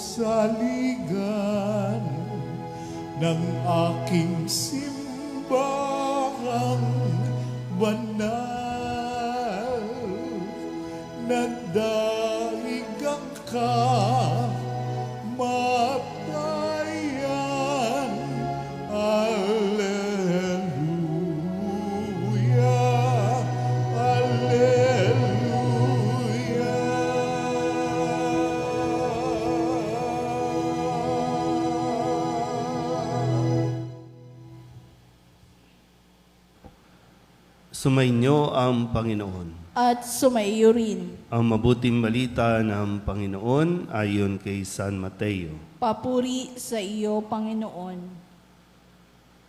saligan ng aking simbahang banal. Nagdahigang ka, matayan. Alleluia, alleluia. Sumainyo ang Panginoon. At sumaiyo rin. Ang mabuting balita ng Panginoon ayon kay San Mateo. Papuri sa iyo, Panginoon.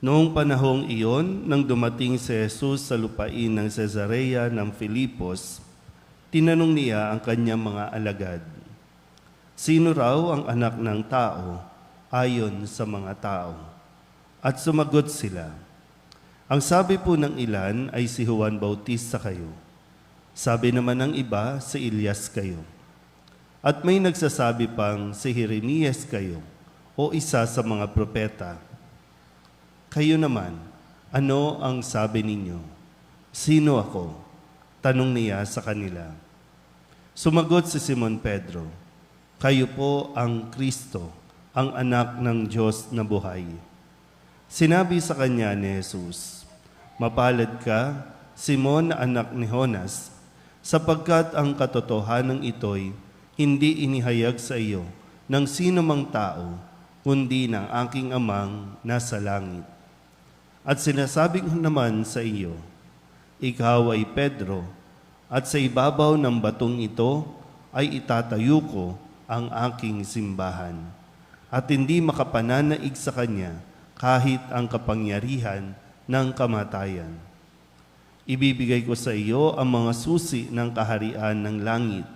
Noong panahong iyon, nang dumating si Jesus sa lupain ng Cesarea ng Filipos, tinanong niya ang kanyang mga alagad, "Sino raw ang anak ng tao ayon sa mga tao?" At sumagot sila, "Ang sabi po ng ilan ay si Juan Bautista kayo. Sabi naman ng iba, si Elias kayo. At may nagsasabi pang si Jeremias kayo o isa sa mga propeta. Kayo naman, ano ang sabi ninyo? Sino ako?" Tanong niya sa kanila. Sumagot si Simon Pedro, "Kayo po ang Kristo, ang anak ng Diyos na buhay." Sinabi sa kanya ni Jesus, "Mapalad ka, Simon na anak ni Jonas, sapagkat ang katotohanan ito'y hindi inihayag sa iyo ng sino mang tao, kundi ng aking amang nasa langit. At sinasabi ko naman sa iyo, ikaw ay Pedro, at sa ibabaw ng batong ito ay itatayo ko ang aking simbahan, at hindi makapananaig sa kanya kahit ang kapangyarihan ng kamatayan. Ibibigay ko sa iyo ang mga susi ng kaharian ng langit.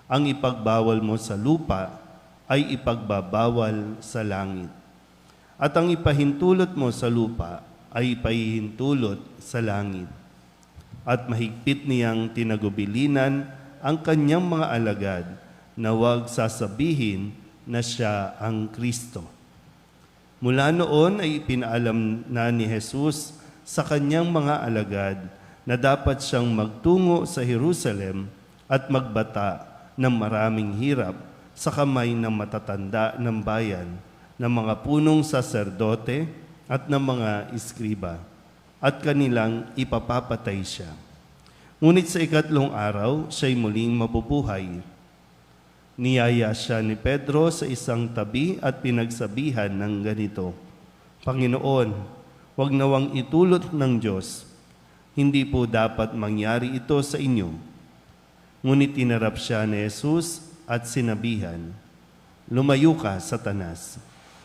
Ang ipagbawal mo sa lupa ay ipagbabawal sa langit. At ang ipahintulot mo sa lupa ay ipahihintulot sa langit." At mahigpit niyang tinagubilinan ang kanyang mga alagad na huwag sasabihin na siya ang Kristo. Mula noon ay ipinaalam na ni Jesus sa kanyang mga alagad na dapat siyang magtungo sa Jerusalem at magbata ng maraming hirap sa kamay ng matatanda ng bayan, ng mga punong saserdote at ng mga iskriba, at kanilang ipapapatay siya. Ngunit sa ikatlong araw, siya'y muling mabubuhay. Niyaya siya ni Pedro sa isang tabi at pinagsabihan ng ganito, "Panginoon, huwag nawang itulot ng Diyos. Hindi po dapat mangyari ito sa inyo." Ngunit tinarap siya ni Jesus at sinabihan, "Lumayo ka, Satanas.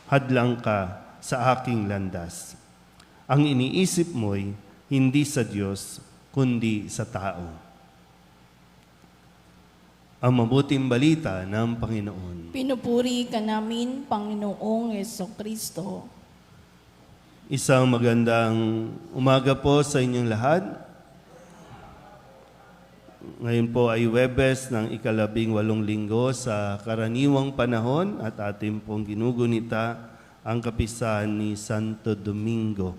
Hadlang ka sa aking landas. Ang iniisip mo'y hindi sa Diyos, kundi sa tao." Ang mabuting balita ng Panginoon. Pinupuri ka namin, Panginoong Jesucristo. Isang magandang umaga po sa inyong lahat. Ngayon po ay Huwebes ng ika-18 linggo sa karaniwang panahon at ating pong ginugunita ang kapisahan ni Santo Domingo,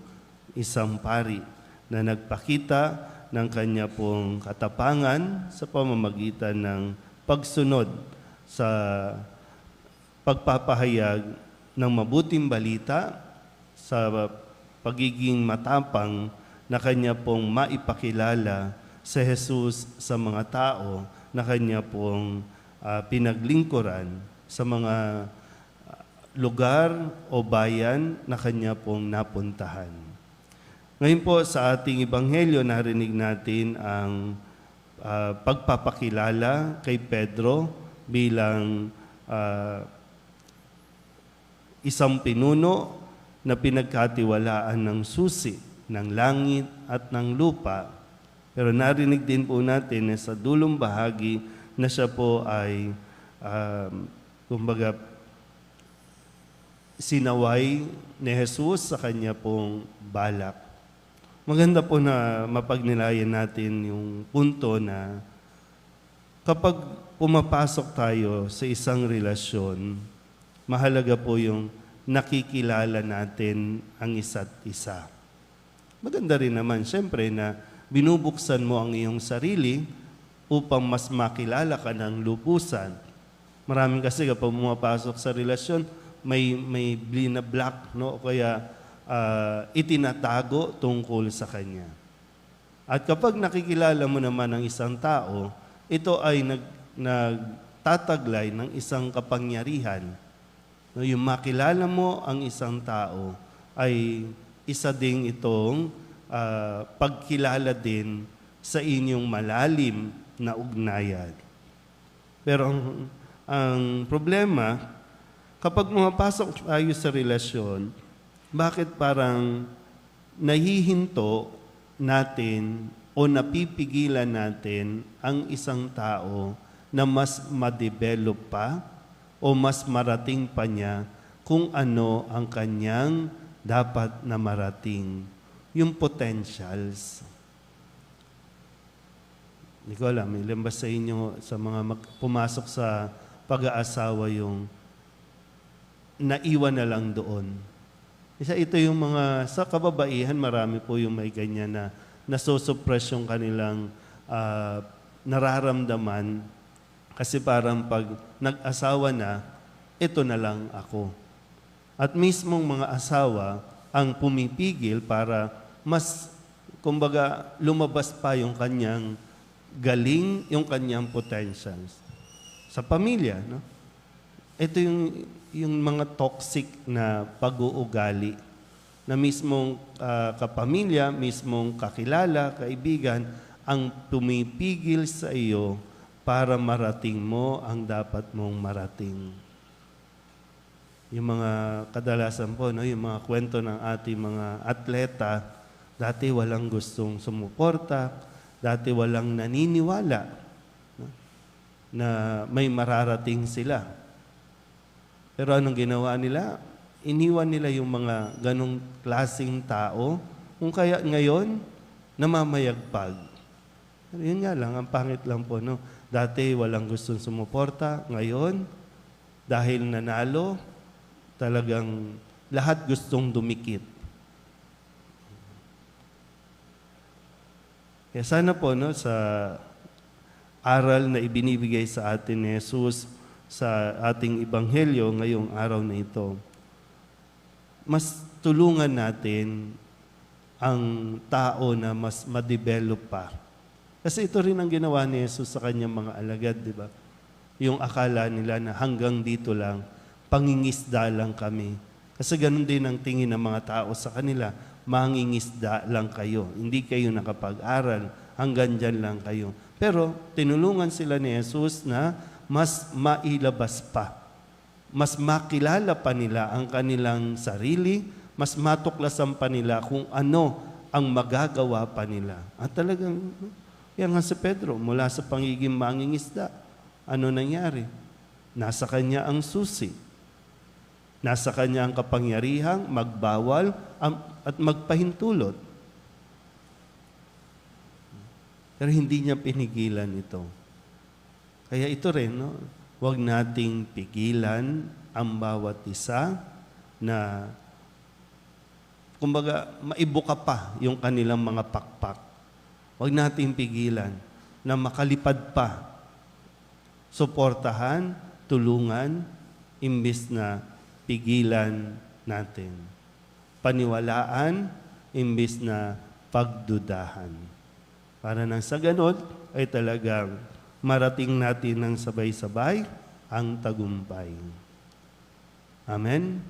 isang pari na nagpakita ng kanya pong katapangan sa pamamagitan ng pagsunod sa pagpapahayag ng mabuting balita, sa pagiging matapang na kanya pong maipakilala sa Jesus sa mga tao na kanya pong pinaglingkuran sa mga lugar o bayan na kanya pong napuntahan. Ngayon po sa ating Ebanghelyo, narinig natin ang pagpapakilala kay Pedro bilang isang pinuno na pinagkatiwalaan ng susi ng langit at ng lupa. Pero narinig din po natin na sa dulong bahagi na siya po ay kumbaga sinaway ni Jesus sa kanya pong balak. Maganda po na mapagnilayan natin yung punto na kapag pumapasok tayo sa isang relasyon, mahalaga po yung nakikilala natin ang isa't isa. Maganda rin naman, siyempre, na binubuksan mo ang iyong sarili upang mas makilala ka ng lubusan. Maraming kasi kapag pumapasok sa relasyon, may black, no? O kaya itinatago tungkol sa kanya. At kapag nakikilala mo naman ang isang tao, ito ay nagtataglay ng isang kapangyarihan. No, yung makilala mo ang isang tao ay isa ding itong pagkilala din sa inyong malalim na ugnayan. Pero ang problema, kapag pumapasok tayo sa relasyon, bakit parang nahihinto natin o napipigilan natin ang isang tao na mas ma-develop pa o mas marating pa niya kung ano ang kanyang dapat na marating, yung potentials. Hindi ko alam, ilan ba sa inyo, sa mga pumasok sa pag-aasawa yung naiwan na lang doon? Ito yung mga, sa kababaihan, marami po yung may ganyan na nasusuppress yung kanilang nararamdaman kasi parang pag nag-asawa na, ito na lang ako. At mismong mga asawa ang pumipigil para mas, kumbaga, lumabas pa yung kanyang galing, yung kanyang potentials. Sa pamilya, no? Ito yung mga toxic na pag-uugali na mismong kapamilya, mismong kakilala, kaibigan, ang pumipigil sa iyo para marating mo ang dapat mong marating. Yung mga kadalasan po, no, yung mga kwento ng ating mga atleta, dati walang gustong sumuporta, dati walang naniniwala, no, na may mararating sila. Pero anong ginawa nila? Iniwan nila yung mga ganong klaseng tao, kung kaya ngayon, namamayagpag. Pero yun nga lang, ang pangit lang po, no? Dati walang gustong sumuporta, ngayon, dahil nanalo, talagang lahat gustong dumikit. Kaya sana po, no, sa aral na ibinibigay sa atin ni Jesus sa ating ebanghelyo ngayong araw na ito, mas tulungan natin ang tao na mas ma-develop pa. Kasi ito rin ang ginawa ni Jesus sa kanyang mga alagad, di ba? Yung akala nila na hanggang dito lang, pangingisda lang kami. Kasi ganun din ang tingin ng mga tao sa kanila, mangingisda lang kayo. Hindi kayo nakapag-aral, hanggang dyan lang kayo. Pero tinulungan sila ni Jesus na mas mailabas pa. Mas makilala pa nila ang kanilang sarili, mas matuklasan pa nila kung ano ang magagawa pa nila. At talagang, yan nga si Pedro, mula sa pangiging mangingisda, ano nangyari? Nasa kanya ang susi. Nasa kanya ang kapangyarihang magbawal at magpahintulot. Pero hindi niya pinigilan ito. Kaya ito rin, no? Huwag nating pigilan ang bawat isa na, kumbaga, maibuka pa yung kanilang mga pakpak. Huwag nating pigilan na makalipad pa. Suportahan, tulungan, imbis na pigilan natin. Paniwalaan, imbis na pagdudahan. Para nang sa ganun, ay talagang marating natin ng sabay-sabay ang tagumpay. Amen?